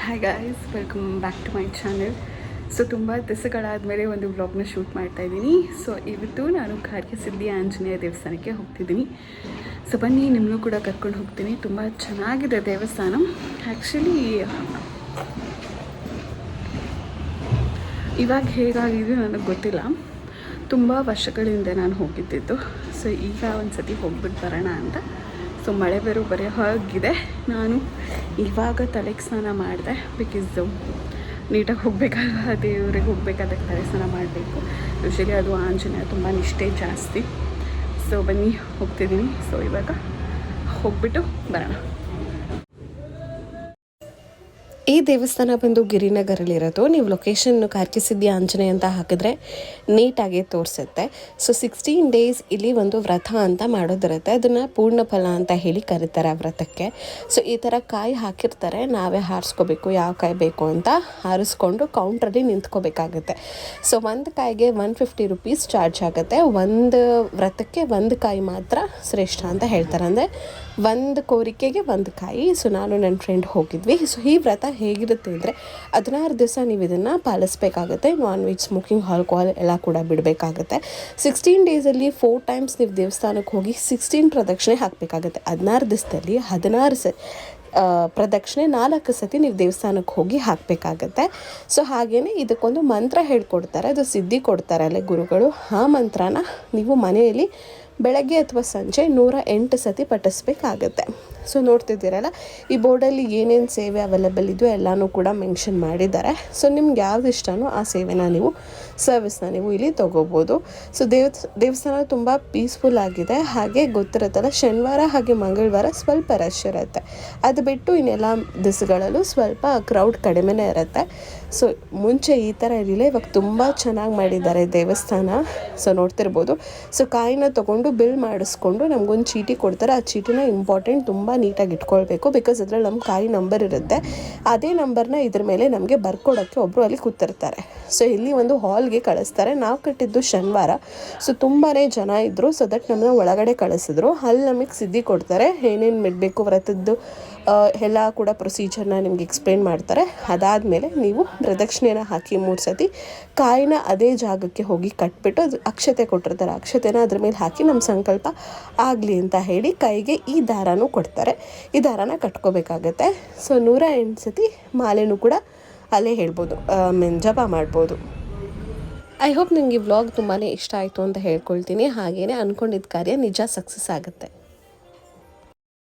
Hi guys, welcome back to my channel. So ತುಂಬ ದಿವಸಗಳಾದಮೇಲೆ ಒಂದು ವ್ಲಾಗ್ನ ಶೂಟ್ ಮಾಡ್ತಾಯಿದ್ದೀನಿ. ಸೊ ಇವತ್ತು ನಾನು ಕಾರ್ಯಸಿದ್ಧಿ ಆಂಜನೇಯ ದೇವಸ್ಥಾನಕ್ಕೆ ಹೋಗ್ತಿದ್ದೀನಿ. ಸೊ ಬನ್ನಿ, ನಿಮ್ಮನ್ನು ಕೂಡ ಕರ್ಕೊಂಡು ಹೋಗ್ತೀನಿ. ತುಂಬ ಚೆನ್ನಾಗಿದೆ ದೇವಸ್ಥಾನ. ಆ್ಯಕ್ಚುಲಿ ಇವಾಗ ಹೇಗಾಗಿದೆ ನನಗೆ ಗೊತ್ತಿಲ್ಲ. ತುಂಬ ವರ್ಷಗಳಿಂದ ನಾನು ಹೋಗಿದ್ದಿದ್ದು. ಸೊ ಈಗ ಒಂದು ಸತಿ ಹೋಗ್ಬಿಟ್ಟು ಬರೋಣ ಅಂತ. ಸೊ ಮಳೆ ಬರೋ ಹಾಗಿದೆ. ನಾನು ಇವಾಗ ತಲೆಗೆ ಸ್ನಾನ ಮಾಡಿದೆ. ಬಿಕಾಸ್ ನೀಟಾಗಿ ಹೋಗಬೇಕಲ್ವ, ದೇವ್ರಿಗೆ ಹೋಗಬೇಕಾದಾಗ ತಲೆ ಸ್ನಾನ ಮಾಡಬೇಕು. ಯೂಶಲಿ ಅದು ಆಂಜನೇಯ ತುಂಬ ನಿಷ್ಠೆ ಜಾಸ್ತಿ. ಸೊ ಬನ್ನಿ, ಹೋಗ್ತಿದ್ದೀನಿ. ಸೊ ಇವಾಗ ಹೋಗ್ಬಿಟ್ಟು ಬರೋಣ. ಈ ದೇವಸ್ಥಾನ ಬಂದು ಗಿರಿನಗರಲ್ಲಿರೋದು. ನೀವು ಲೊಕೇಶನ್ ಕಾರ್ಯಸಿದ್ಧಿ ಆಂಜನೇಯ ಅಂತ ಹಾಕಿದ್ರೆ ನೀಟಾಗಿ ತೋರಿಸುತ್ತೆ. ಸೊ 16 ಡೇಸ್ ಇಲ್ಲಿ ಒಂದು ವ್ರತ ಅಂತ ಮಾಡೋದಿರುತ್ತೆ. ಅದನ್ನು ಪೂರ್ಣ ಫಲ ಅಂತ ಹೇಳಿ ಕರೀತಾರೆ ಆ ವ್ರತಕ್ಕೆ. ಸೊ ಈ ಥರ ಕಾಯಿ ಹಾಕಿರ್ತಾರೆ, ನಾವೇ ಹಾರಿಸ್ಕೋಬೇಕು ಯಾವ ಕಾಯಿ ಬೇಕು ಅಂತ. ಹಾರಿಸ್ಕೊಂಡು ಕೌಂಟ್ರಲ್ಲಿ ನಿಂತ್ಕೋಬೇಕಾಗುತ್ತೆ. ಸೊ ಒಂದು ಕಾಯಿಗೆ 150 ರುಪೀಸ್ ಚಾರ್ಜ್ ಆಗುತ್ತೆ. ಒಂದು ವ್ರತಕ್ಕೆ ಒಂದು ಕಾಯಿ ಮಾತ್ರ ಶ್ರೇಷ್ಠ ಅಂತ ಹೇಳ್ತಾರೆ. ಅಂದರೆ ಒಂದು ಕೋರಿಕೆಗೆ ಒಂದು ಕಾಯಿ. ಸೊ ನಾನು ನನ್ನ ಫ್ರೆಂಡ್ ಹೋಗಿದ್ವಿ. ಸೊ ಈ ವ್ರತ ಹೇಗಿರುತ್ತೆ ಅಂದರೆ 16 ದಿವಸ ನೀವು ಇದನ್ನು ಪಾಲಿಸ್ಬೇಕಾಗುತ್ತೆ. ನಾನ್ ವೆಜ್, ಸ್ಮೋಕಿಂಗ್, ಆಲ್ಕೋಹಾಲ್ ಎಲ್ಲ ಕೂಡ ಬಿಡಬೇಕಾಗುತ್ತೆ. 16 ಡೇಸಲ್ಲಿ 4 ಟೈಮ್ಸ್ ನೀವು ದೇವಸ್ಥಾನಕ್ಕೆ ಹೋಗಿ 16 ಪ್ರದಕ್ಷಿಣೆ ಹಾಕಬೇಕಾಗುತ್ತೆ. 16 ದಿವಸದಲ್ಲಿ 16 ಪ್ರದಕ್ಷಿಣೆ 4 ಸತಿ ನೀವು ದೇವಸ್ಥಾನಕ್ಕೆ ಹೋಗಿ ಹಾಕಬೇಕಾಗತ್ತೆ. ಸೊ ಹಾಗೆಯೇ ಇದಕ್ಕೊಂದು ಮಂತ್ರ ಹೇಳ್ಕೊಡ್ತಾರೆ. ಅದು ಸಿದ್ಧಿ ಕೊಡ್ತಾರೆ ಅಲ್ಲೇ ಗುರುಗಳು. ಆ ಮಂತ್ರನ ನೀವು ಮನೆಯಲ್ಲಿ ಬೆಳಗ್ಗೆ ಅಥವಾ ಸಂಜೆ 108 ಸತಿ ಪಠಿಸ್ಬೇಕಾಗತ್ತೆ. ಸೊ ನೋಡ್ತಿದ್ದೀರಲ್ಲ, ಈ ಬೋರ್ಡಲ್ಲಿ ಏನೇನು ಸೇವೆ ಅವೈಲೇಬಲ್ ಇದೆಯೋ ಎಲ್ಲನೂ ಕೂಡ ಮೆನ್ಷನ್ ಮಾಡಿದ್ದಾರೆ. ಸೊ ನಿಮ್ಗೆ ಯಾವ್ದು ಇಷ್ಟನೋ ಆ ಸೇವೆನ ನೀವು ಸರ್ವಿಸ್ನ ನೀವು ಇಲ್ಲಿ ತೊಗೋಬೋದು. ಸೊ ದೇವಸ್ಥಾನ ತುಂಬ ಪೀಸ್ಫುಲ್ ಆಗಿದೆ. ಹಾಗೆ ಗೊತ್ತಿರುತ್ತಲ್ಲ, ಶನಿವಾರ ಹಾಗೆ ಮಂಗಳವಾರ ಸ್ವಲ್ಪ ರಶ್ ಇರುತ್ತೆ. ಅದು ಬಿಟ್ಟು ಇನ್ನೆಲ್ಲ ದಿವಸಗಳಲ್ಲೂ ಸ್ವಲ್ಪ ಕ್ರೌಡ್ ಕಡಿಮೆನೇ ಇರುತ್ತೆ. ಸೊ ಮುಂಚೆ ಈ ಥರ ಇರಲಿಲ್ಲ, ಇವಾಗ ತುಂಬ ಚೆನ್ನಾಗಿ ಮಾಡಿದ್ದಾರೆ ದೇವಸ್ಥಾನ. ಸೊ ನೋಡ್ತಿರ್ಬೋದು. ಸೊ ಕಾಯಿನ ತೊಗೊಂಡು ಬಿಲ್ ಮಾಡಿಸ್ಕೊಂಡು ನಮಗೊಂದು ಚೀಟಿ ಕೊಡ್ತಾರೆ. ಆ ಚೀಟಿನ ಇಂಪಾರ್ಟೆಂಟ್ ತುಂಬ ನೀಟಾಗಿ ಇಟ್ಕೊಳ್ಬೇಕು. ಬಿಕಾಸ್ ಅದ್ರಲ್ಲಿ ನಮ್ಮ ಕಾಯಿ ನಂಬರ್ ಇರುತ್ತೆ. ಅದೇ ನಂಬರ್ನ ಇದ್ರ ಮೇಲೆ ನಮಗೆ ಬರ್ಕೊಡೋಕ್ಕೆ ಒಬ್ಬರು ಅಲ್ಲಿ ಕೂತಿರ್ತಾರೆ. ಸೊ ಇಲ್ಲಿ ಒಂದು ಹಾಲ್ಗೆ ಕಳಿಸ್ತಾರೆ. ನಾವು ಕಟ್ಟಿದ್ದು ಶನಿವಾರ. ಸೊ ತುಂಬಾ ಜನ ಇದ್ದರು. ಸೊ ದಟ್ ನಮ್ಮನ್ನ ಒಳಗಡೆ ಕಳಿಸಿದ್ರು. ಅಲ್ಲಿ ನಮಗೆ ಸಿದ್ಧಿ ಕೊಡ್ತಾರೆ, ಏನೇನು ಬಿಡಬೇಕು ವ್ರತದ್ದು ಎಲ್ಲ ಕೂಡ ಪ್ರೊಸೀಜರ್ನ ನಿಮ್ಗೆ ಎಕ್ಸ್ಪ್ಲೇನ್ ಮಾಡ್ತಾರೆ. ಅದಾದಮೇಲೆ ನೀವು ಪ್ರದಕ್ಷಿಣೆನ ಹಾಕಿ 3 ಸತಿ ಕಾಯಿನ ಅದೇ ಜಾಗಕ್ಕೆ ಹೋಗಿ ಕಟ್ಬಿಟ್ಟು ಅದು ಅಕ್ಷತೆ ಕೊಟ್ಟಿರ್ತಾರೆ. ಅಕ್ಷತೆನ ಅದ್ರ ಮೇಲೆ ಹಾಕಿ ನಮ್ಮ ಸಂಕಲ್ಪ ಆಗಲಿ ಅಂತ ಹೇಳಿ ಕೈಗೆ ಈ ದಾರನೂ ಕೊಡ್ತಾರೆ. ಈ ದಾರನ ಕಟ್ಕೋಬೇಕಾಗತ್ತೆ. ಸೊ 108 ಸತಿ ಮಾಲೆನೂ ಕೂಡ ಅಲ್ಲೇ ಹೇಳ್ಬೋದು, ಜಪ ಮಾಡ್ಬೋದು. ಐ ಹೋಪ್ ನನಗೆ ವ್ಲಾಗ್ ತುಂಬಾ ಇಷ್ಟ ಆಯಿತು ಅಂತ ಹೇಳ್ಕೊಳ್ತೀನಿ. ಹಾಗೆಯೇ ಅಂದ್ಕೊಂಡಿದ್ದ ಕಾರ್ಯ ನಿಜ ಸಕ್ಸಸ್ ಆಗುತ್ತೆ.